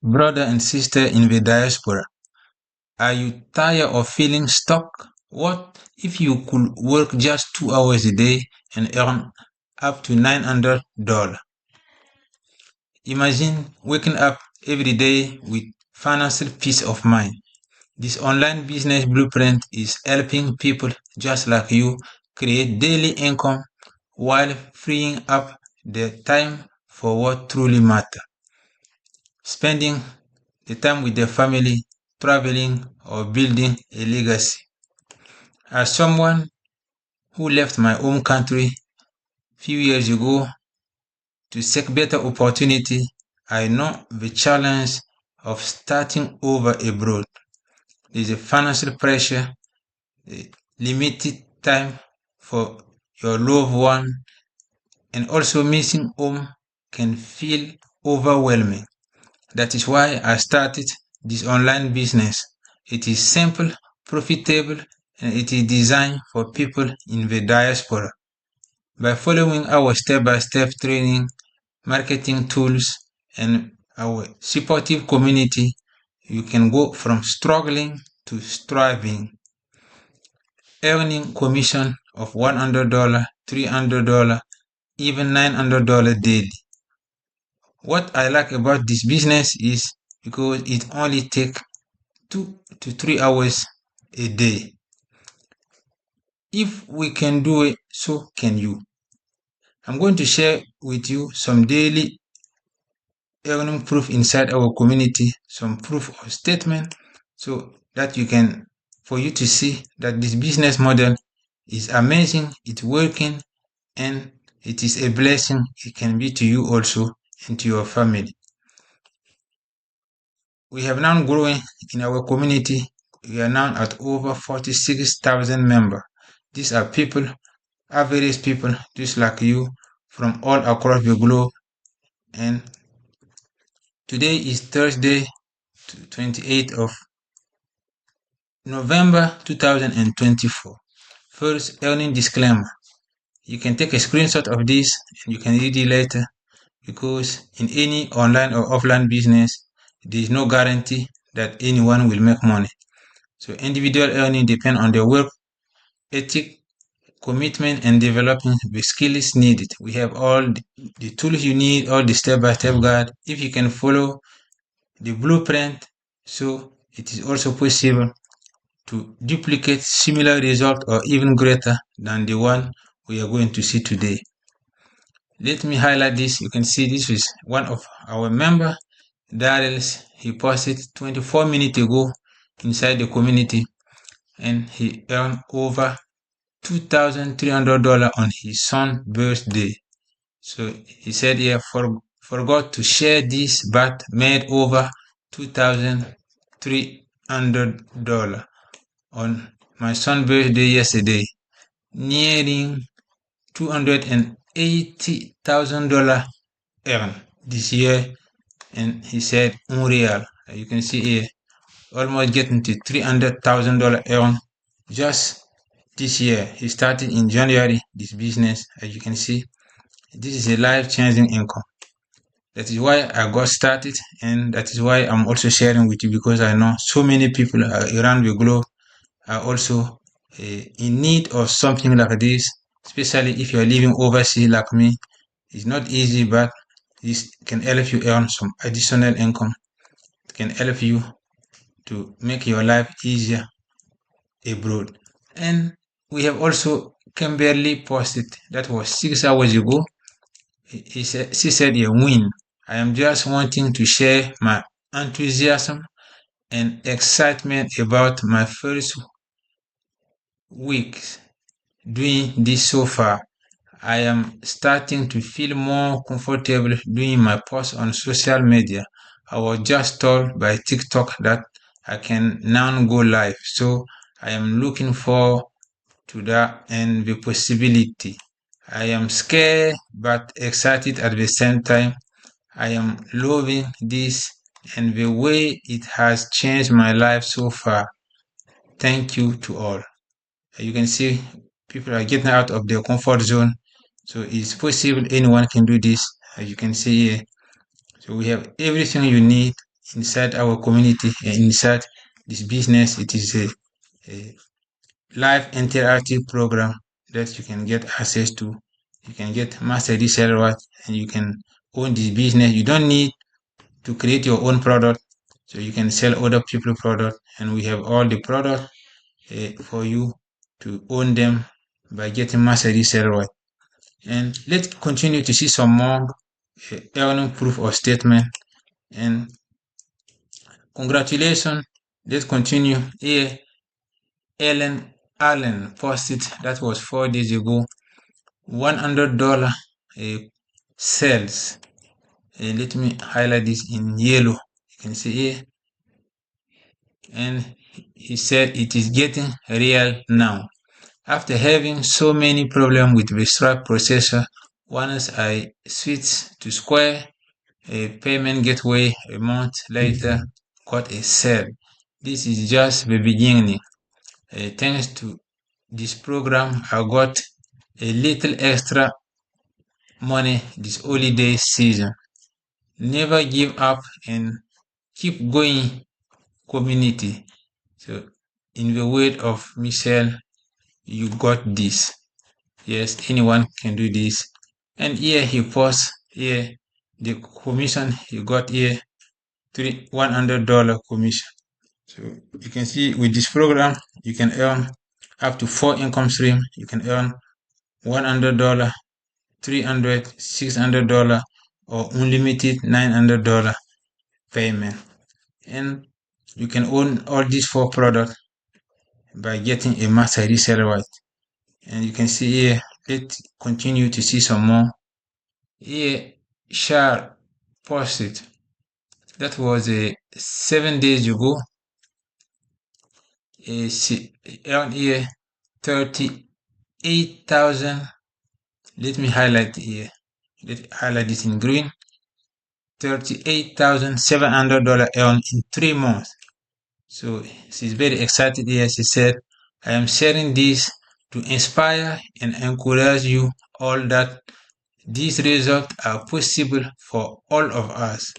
Brother and sister in the diaspora, are you tired of feeling stuck? What if you could work just 2 hours a day and earn up to $900? Imagine waking up every day with financial peace of mind. This online business blueprint is helping people just like you create daily income while freeing up their time for what truly matters. Spending the time with their family, traveling, or building a legacy. As someone who left my home country few years ago to seek better opportunity, I know the challenge of starting over abroad. There's a financial pressure, a limited time for your loved one, and also missing home can feel overwhelming. That is why I started this online business. It is simple, profitable, and it is designed for people in the diaspora. By following our step-by-step training, marketing tools, and our supportive community, you can go from struggling to thriving, earning commission of $100, $300, even $900 daily. What I like about this business is because it only takes 2 to 3 hours a day. If we can do it, so can you. I'm going to share with you some daily earning proof inside our community, some proof of statement, so that for you to see that this business model is amazing, it's working, and it is a blessing it can be to you also and to your family. We have now grown in our community. We are now at over 46,000 members. These are people, average people just like you from all across the globe. And today is Thursday, 28th of November 2024. First, earning disclaimer. You can take a screenshot of this and you can read it later, because in any online or offline business, there is no guarantee that anyone will make money. So individual earning depends on the work ethic, commitment, and developing the skills needed. We have all the tools you need, all the step-by-step guide. If you can follow the blueprint, so it is also possible to duplicate similar result or even greater than the one we are going to see today. Let me highlight this. You can see this is one of our member, Daryl's. He posted 24 minutes ago inside the community, and he earned over $2,300 on his son's birthday. So he said he forgot to share this, but made over $2,300 on my son's birthday yesterday, nearing $280,000 earned this year. And he said unreal. You can see here, almost getting to $300,000 earned just this year. He started in January, this business. As you can see, this is a life-changing income. That is why I got started, and that is why I'm also sharing with you, because I know so many people around the globe are also in need of something like this, especially if you're living overseas like me. It's not easy, but this can help you earn some additional income. It can help you to make your life easier abroad. And we have also Kimberly posted, that was 6 hours ago. She said a win. I am just wanting to share my enthusiasm and excitement about my first week doing this so far. I am starting to feel more comfortable doing my posts on social media. I was just told by TikTok that I can now go live, so I am looking forward to that and the possibility. I am scared but excited at the same time. I am loving this and the way it has changed my life so far. Thank you to all. You can see people are getting out of their comfort zone. So it's possible anyone can do this. As you can see here. So we have everything you need inside our community and inside this business. It is a live interactive program that you can get access to. You can get master resale right, and you can own this business. You don't need to create your own product, so you can sell other people's product, and we have all the product for you to own them by getting master resale right. And let's continue to see some more earning proof or statement. And congratulations, let's continue here. Allen posted, that was 4 days ago, $100 sales. Let me highlight this in yellow. You can see here. And he said it is getting real now. After having so many problems with the Stripe processor, once I switched to Square, a payment gateway a month later got a sale. This is just the beginning. Thanks to this program, I got a little extra money this holiday season. Never give up and keep going, community. So, in the word of Michelle, you got this. Yes, anyone can do this. And here he posts here the commission he got here, $100 commission. So you can see with this program, you can earn up to 4 income stream. You can earn $100, $300, $600, or unlimited $900 payment. And you can own all these 4 products by getting a master reseller right. And you can see here, let's continue to see some more. Here, Shar posted, that was 7 days ago. Earned here 38,000. Let me highlight here. Let's highlight this in green. $38,700 earned in 3 months. So she's very excited here. She said, I am sharing this to inspire and encourage you all that these results are possible for all of us.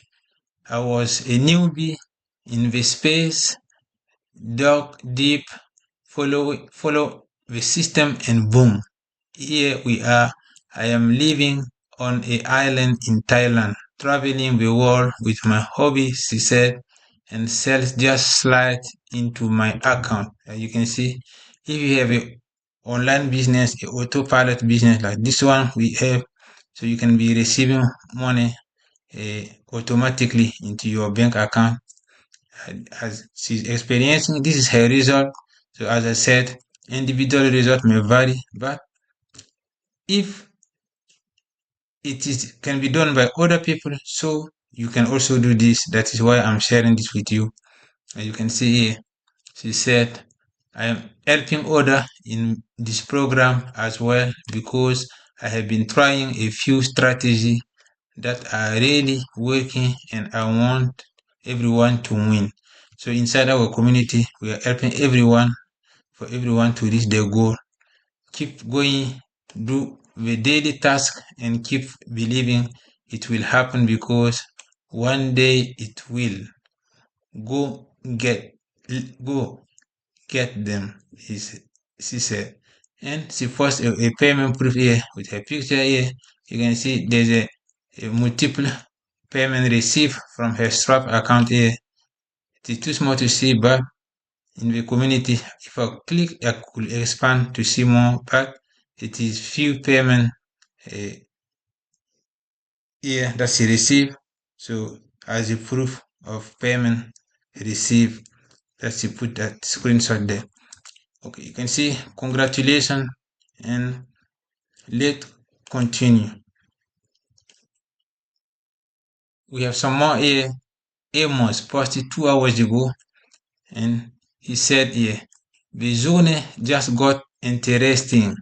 I was a newbie in the space, dug deep, follow the system, and boom, here we are. I am living on an island in Thailand, traveling the world with my hobby, she said, and sales just slide into my account. As you can see, if you have an online business, an autopilot business like this one we have, so you can be receiving money automatically into your bank account. As she's experiencing, this is her result. So as I said, individual result may vary, but if can be done by other people, so you can also do this. That is why I'm sharing this with you. As you can see here, she said, I am helping others in this program as well because I have been trying a few strategies that are really working and I want everyone to win. So inside our community, we are helping everyone to reach their goal. Keep going, do the daily task, and keep believing it will happen because one day it will. Go get them, she said. And she posted a payment proof here with her picture here. You can see there's a multiple payment received from her Stripe account here. It is too small to see, but in the community, if I click, I could expand to see more, but it is few payment here that she received. So as a proof of payment received, that she put that screenshot there. Okay, you can see congratulations, and let's continue. We have some more here. Amos posted 2 hours ago, and he said here, the zone just got interesting.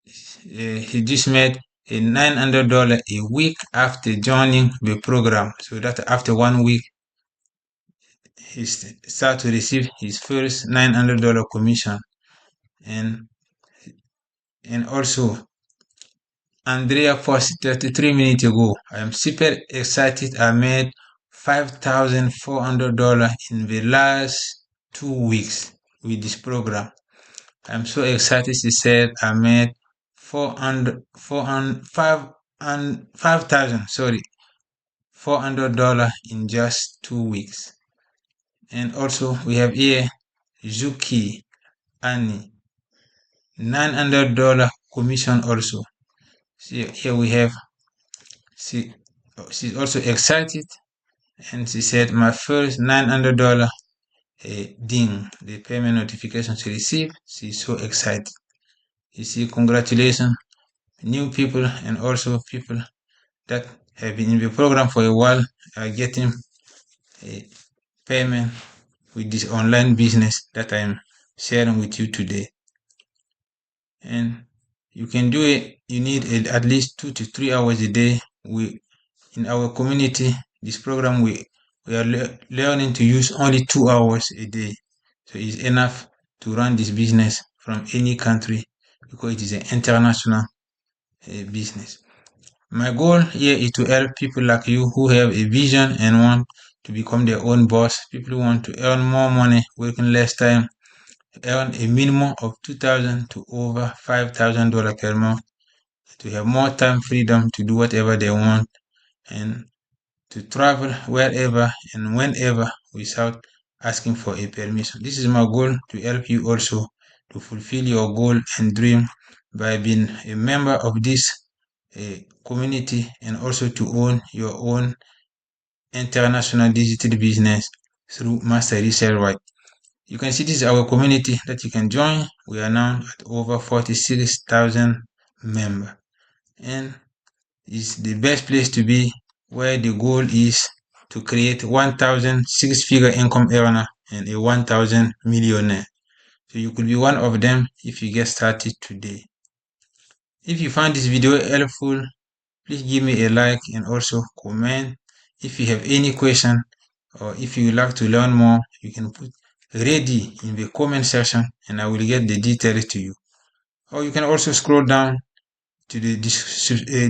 He just made a $900 a week after joining the program. So that after 1 week, he started to receive his first $900 commission. And also Andrea posted 33 minutes ago. I am super excited. I made $5,400 in the last 2 weeks with this program. I'm so excited. She said I made 400 in just 2 weeks. And also we have here Zuki Annie, $900 commission also. See, here we have she's also excited, and she said my first $900 ding, the payment notification she received. She's so excited. You see, congratulations, new people and also people that have been in the program for a while are getting a payment with this online business that I'm sharing with you today. And you can do it. You need at least 2 to 3 hours a day. In our community, this program we are learning to use only 2 hours a day, so it's enough to run this business from any country because it is an international business. My goal here is to help people like you who have a vision and want to become their own boss. People who want to earn more money, working less time, earn a minimum of $2,000 to over $5,000 per month, to have more time freedom to do whatever they want, and to travel wherever and whenever without asking for a permission. This is my goal, to help you also to fulfill your goal and dream by being a member of this community, and also to own your own international digital business through Master Resale Right. You can see this is our community that you can join. We are now at over 46,000 members, and it's the best place to be, where the goal is to create 1,000 six-figure income earner and a 1,000 millionaire. So you could be one of them if you get started today. If you found this video helpful, please give me a like and also comment. If you have any question or if you would like to learn more, you can put ready in the comment section and I will get the details to you. Or you can also scroll down to the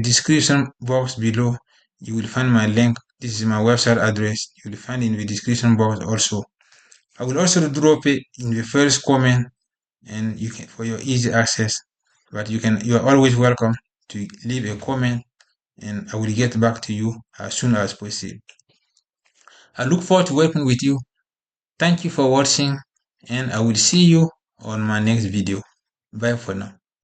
description box below. You will find my link. This is my website address. You will find in the description box also. I will also drop it in the first comment, and you can, for your easy access. But you are always welcome to leave a comment, and I will get back to you as soon as possible. I look forward to working with you. Thank you for watching, and I will see you on my next video. Bye for now.